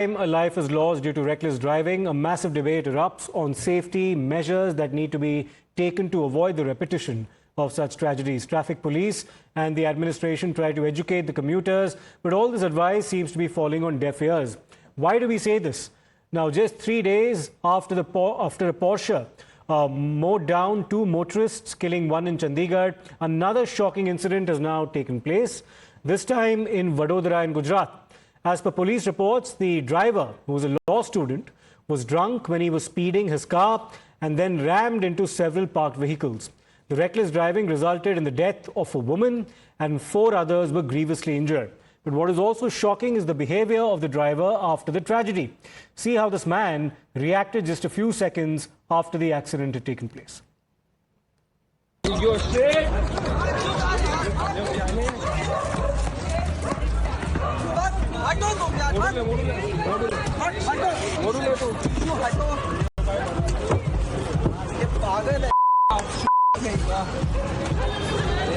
A life is lost due to reckless driving. A massive debate erupts on safety measures that need to be taken to avoid the repetition of such tragedies. Traffic police and the administration try to educate the commuters, but all this advice seems to be falling on deaf ears. Why do we say this? Now, just 3 days after a Porsche mowed down 2 motorists, killing 1 in Chandigarh, another shocking incident has now taken place, this time in Vadodara in Gujarat. As per police reports, the driver, who was a law student, was drunk when he was speeding his car and then rammed into several parked vehicles. The reckless driving resulted in the death of a woman and 4 others were grievously injured. But what is also shocking is the behavior of the driver after the tragedy. See how this man reacted just a few seconds after the accident had taken place.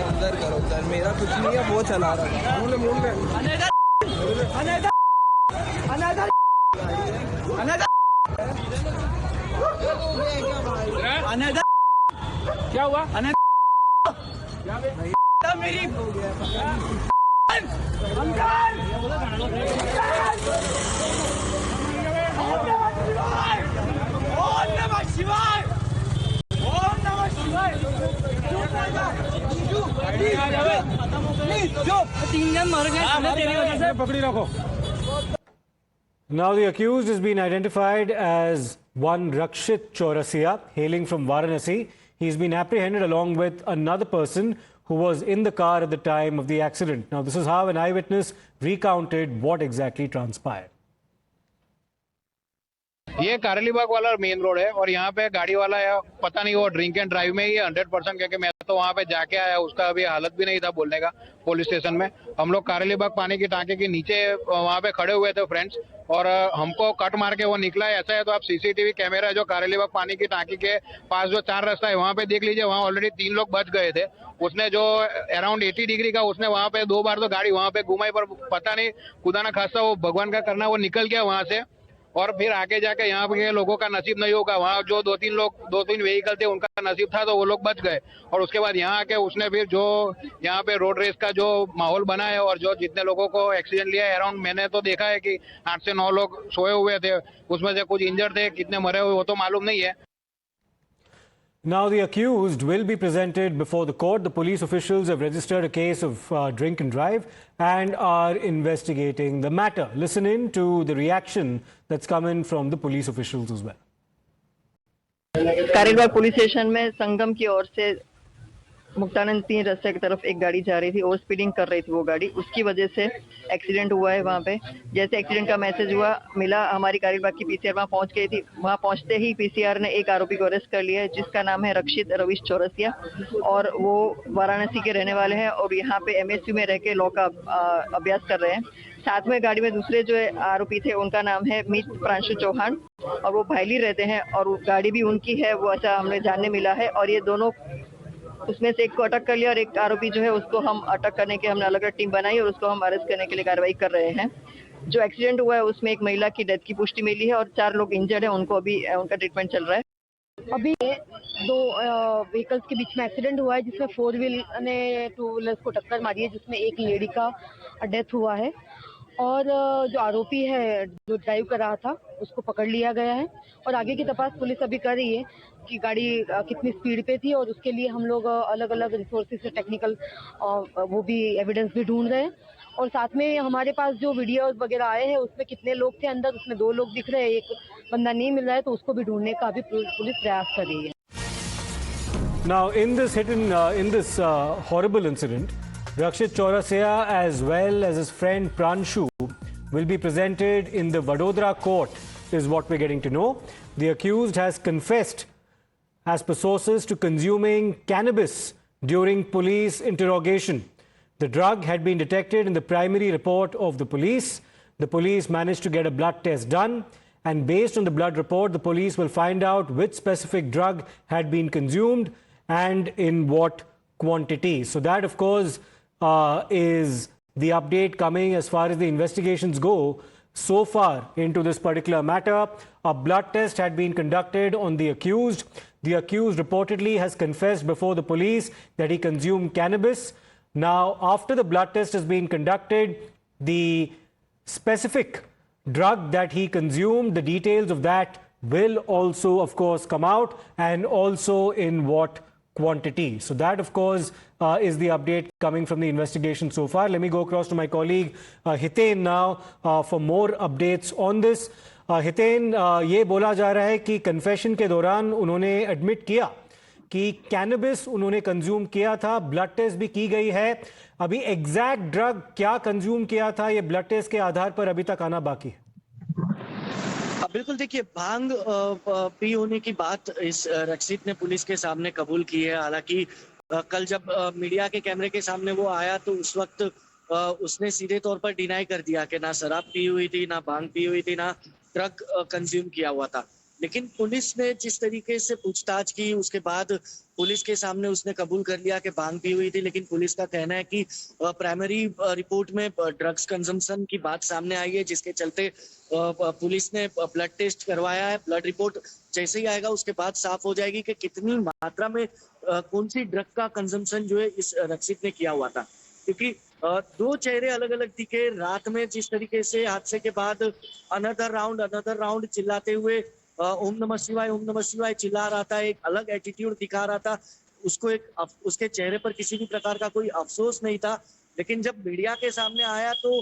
अंदर करो sir, मेरा कुछ नहीं है, वो चला रहा है। क्या हुआ? मेरी Now the accused has been identified as one Rakshit Chaurasia, hailing from Varanasi. He's been apprehended along with another person who was in the car at the time of the accident. Now this is how an eyewitness recounted what exactly transpired. ये कारेलीबाग वाला main road है और यहाँ पे गाड़ी वाला है, पता नहीं वो ड्रिंक एंड ड्राइव में ही 100%, क्योंकि मैं तो वहाँ पे जाके आया, उसका अभी हालत भी नहीं था बोलने का पुलिस स्टेशन में। हम लोग कारेलीबाग पानी की टांके के नीचे वहाँ पे खड़े हुए थे फ्रेंड्स, और हमको कट मार के वो निकला है। ऐसा है तो आप सीसीटीवी कैमरा जो कारेलीबाग पानी की टांकी के पास जो 4 रास्ता है वहाँ पे देख लीजिए, वहाँ ऑलरेडी 3 लोग बच गए थे। उसने जो अराउंड 80 डिग्री का उसने वहाँ पे 2 बार तो गाड़ी वहाँ पे घुमाई, पर पता नहीं खुदा ना खासा वो भगवान का करना वो निकल गया वहाँ से, और फिर आगे जाके यहाँ पे लोगों का नसीब नहीं होगा। वहाँ जो 2-3 व्हीकल थे उनका नसीब था तो वो लोग बच गए, और उसके बाद यहाँ आके उसने फिर जो यहाँ पे रोड रेस का जो माहौल बना है और जो जितने लोगों को एक्सीडेंट लिया है, अराउंड मैंने तो देखा है कि 8 से 9 लोग सोए हुए थे, उसमें से कुछ इंजर्ड थे, कितने मरे हुए वो तो मालूम नहीं है। Now the accused will be presented before the court. The police officials have registered a case of drink and drive and are investigating the matter. Listen in to the reaction that's come in from the police officials as well. Karelibaug police station में संगम की ओर से मुक्तानंद सिंह रास्ते की तरफ एक गाड़ी जा रही थी, ओवर स्पीडिंग कर रही थी वो गाड़ी, उसकी वजह से एक्सीडेंट हुआ है। वहाँ पे जैसे एक्सीडेंट का मैसेज मिला, हमारी कारेलीबाग की पीसीआर वहाँ पहुँच गई थी। वहाँ पहुँचते ही पीसीआर ने एक आरोपी को अरेस्ट कर लिया है, जिसका नाम है रक्षित रविश चौरसिया, और वो वाराणसी के रहने वाले हैं और यहाँ पे एमएसयू में रह के लॉ का अभ्यास कर रहे हैं। साथ में गाड़ी में दूसरे जो आरोपी थे उनका नाम है मित प्रांशु चौहान, और वो भाईली रहते हैं और गाड़ी भी उनकी है, वो ऐसा हमें जानने मिला है। और ये दोनों, उसमें से एक को अटक कर लिया और एक आरोपी जो है उसको हम अटक करने के हमने अलग अलग टीम बनाई और उसको हम अरेस्ट करने के लिए कार्रवाई कर रहे हैं। जो एक्सीडेंट हुआ है उसमें एक महिला की डेथ की पुष्टि मिली है और 4 लोग इंजर्ड है, उनको अभी उनका ट्रीटमेंट चल रहा है। अभी 2 व्हीकल्स के बीच में एक्सीडेंट हुआ है, जिसमें 4 व्हील ने 2 व्हीलर्स को टक्कर मारी है, जिसमें एक लेडी का डेथ हुआ है, और जो आरोपी है जो ड्राइव कर रहा था उसको पकड़ लिया गया है। और आगे की तपास पुलिस अभी कर रही है कि गाड़ी कितनी स्पीड पे थी, और उसके लिए हम लोग अलग अलग रिसोर्सेज से टेक्निकल वो भी एविडेंस भी ढूंढ रहे हैं। और साथ में हमारे पास जो वीडियोस वगैरह आए हैं उसमें कितने लोग थे अंदर, उसमें 2 लोग दिख रहे हैं, एक बंदा नहीं मिल रहा है, तो उसको भी ढूंढने का अभी पुलिस प्रयास कर रही है। Now in this horrible incident, Rakshit Chaurasia as well as his friend Pranshu will be presented in the Vadodara court, is what we're getting to know. The accused has confessed, as per sources, to consuming cannabis during police interrogation. The drug had been detected in the primary report of the police. The police managed to get a blood test done, and based on the blood report, the police will find out which specific drug had been consumed and in what quantity. So that, of course, is the update coming as far as the investigations go. so far into this particular matter. A blood test had been conducted on the accused. The accused reportedly has confessed before the police that he consumed cannabis. Now, after the blood test has been conducted, the specific drug that he consumed, the details of that will also, of course, come out, and also in what quantity. So that, of course, is the update coming from the investigation so far. Let me go across to my colleague Hiten now for more updates on this. Hiten, ये बोला जा रहा है कि confession के दौरान उन्होंने admit किया कि कैनबिस उन्होंने कंज्यूम किया था, ब्लड टेस्ट भी की गई है. अभी एग्जैक्ट ड्रग क्या कंज्यूम किया था, ये ब्लड टेस्ट के आधार पर अभी तक आना बाकी है. बिल्कुल, देखिए, भांग पी होने की बात इस रक्षित ने पुलिस के सामने कबूल की है. हालांकि कल जब मीडिया के कैमरे के सामने वो आया तो उस वक्त उसने सीधे तौर पर डिनाई कर दिया कि ना शराब पी हुई थी, ना भांग पी हुई थी, ना ड्रग कंज्यूम किया हुआ था. लेकिन पुलिस ने जिस तरीके से पूछताछ की, उसके बाद पुलिस के सामने उसने कबूल कर लिया कि भांग पी हुई थी. लेकिन पुलिस का कहना है कि प्राइमरी रिपोर्ट में ड्रग्स कंजम्पशन की बात सामने आई है, जिसके चलते पुलिस ने ब्लड टेस्ट करवाया है. ब्लड रिपोर्ट जैसे ही आएगा उसके बाद साफ हो जाएगी कि कितनी मात्रा में कौन सी ड्रग का कंजम्पशन जो है इस रक्षित ने किया हुआ था. क्योंकि दो चेहरे अलग अलग दिखे रात में. जिस तरीके से हादसे के बाद अनदर राउंड चिल्लाते हुए ओम नमः शिवाय चिल्ला रहा था, एक अलग एटीट्यूड दिखा रहा था. उसको उसके चेहरे पर किसी भी प्रकार का कोई अफसोस नहीं था. लेकिन जब मीडिया के सामने आया तो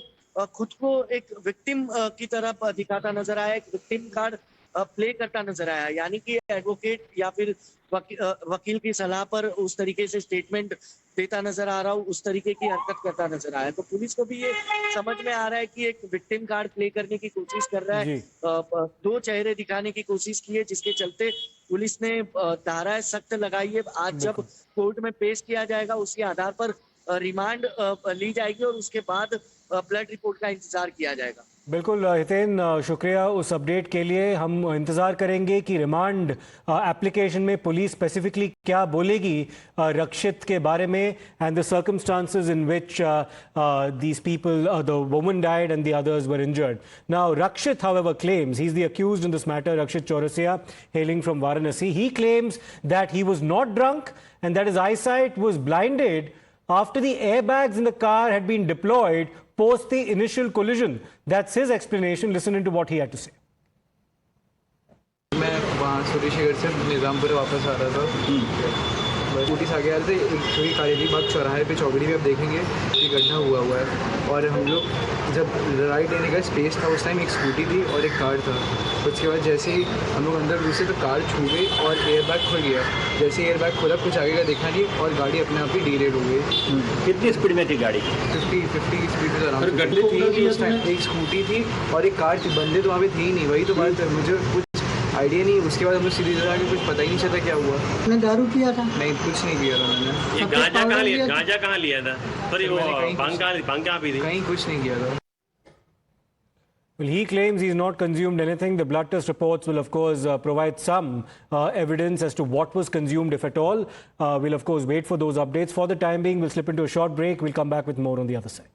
खुद को एक विक्टिम की तरह दिखाता नजर आया, एक विक्टिम कार्ड प्ले करता नजर आया. यानी कि एडवोकेट या फिर वकील की सलाह पर उस तरीके से स्टेटमेंट देता नजर आ रहा हूँ, उस तरीके की हरकत करता नजर आया. तो पुलिस को भी ये समझ में आ रहा है कि एक विक्टिम कार्ड प्ले करने की कोशिश कर रहा है, दो चेहरे दिखाने की कोशिश की है, जिसके चलते पुलिस ने धाराएं सख्त लगाई है. आज जब कोर्ट में पेश किया जाएगा उसके आधार पर रिमांड ली जाएगी और उसके बाद ब्लड रिपोर्ट का इंतजार किया जाएगा. बिल्कुल हितेन, शुक्रिया उस अपडेट के लिए. हम इंतज़ार करेंगे कि रिमांड एप्लीकेशन में पुलिस स्पेसिफिकली क्या बोलेगी रक्षित के बारे में, and the circumstances in which these people, the woman died and the others were injured. Now Rakshit, however, claims, he's the accused in this matter, Rakshit Chaurasia, hailing from Varanasi. He claims that he was not drunk and that his eyesight was blinded after the airbags in the car had been deployed post the initial collision. That's his explanation. Listen into what he had to say. मैं वहाँ सूर्यशेखर से निज़ामपुर वापस आ रहा था. Scooty से आगे आ रहे थे, थोड़ी काली बाग चौराहे पे चौगड़ी में आप देखेंगे कि गड्ढा हुआ है. और हम लोग जब राइट लेने का स्पेस था उस टाइम एक स्कूटी थी और एक कार था. उसके बाद जैसे ही हम लोग अंदर घुसे तो कार छू गई और एयरबैग खुल गया. जैसे एयरबैग खुला कुछ आगे का देखा नहीं और गाड़ी अपने आप ही डीरेल हो गई. कितनी स्पीड में थी गाड़ी? 50 की स्पीड में. गड्ढे थी नहीं उस टाइम, एक स्कूटी थी और एक कार थी. बंदे तो वहाँ पे थे ही नहीं. वही तो बात है, मुझे कुछ आइडिया नहीं. उसके बाद हम लोग सीधी तरह कुछ पता ही नहीं चला क्या हुआ. मैं दारू पिया था? नहीं, कुछ नहीं किया था मैंने. ये गांजा कहाँ लिया? गांजा कहाँ लिया था? सॉरी, वो भांग कहाँ पी थी? कहीं कुछ नहीं किया था. Well, he claims he's not consumed anything. The blood test reports will, of course, provide some evidence as to what was consumed, if at all. We'll, of course, wait for those updates. For the time being, we'll slip into a short break. We'll come back with more on the other side.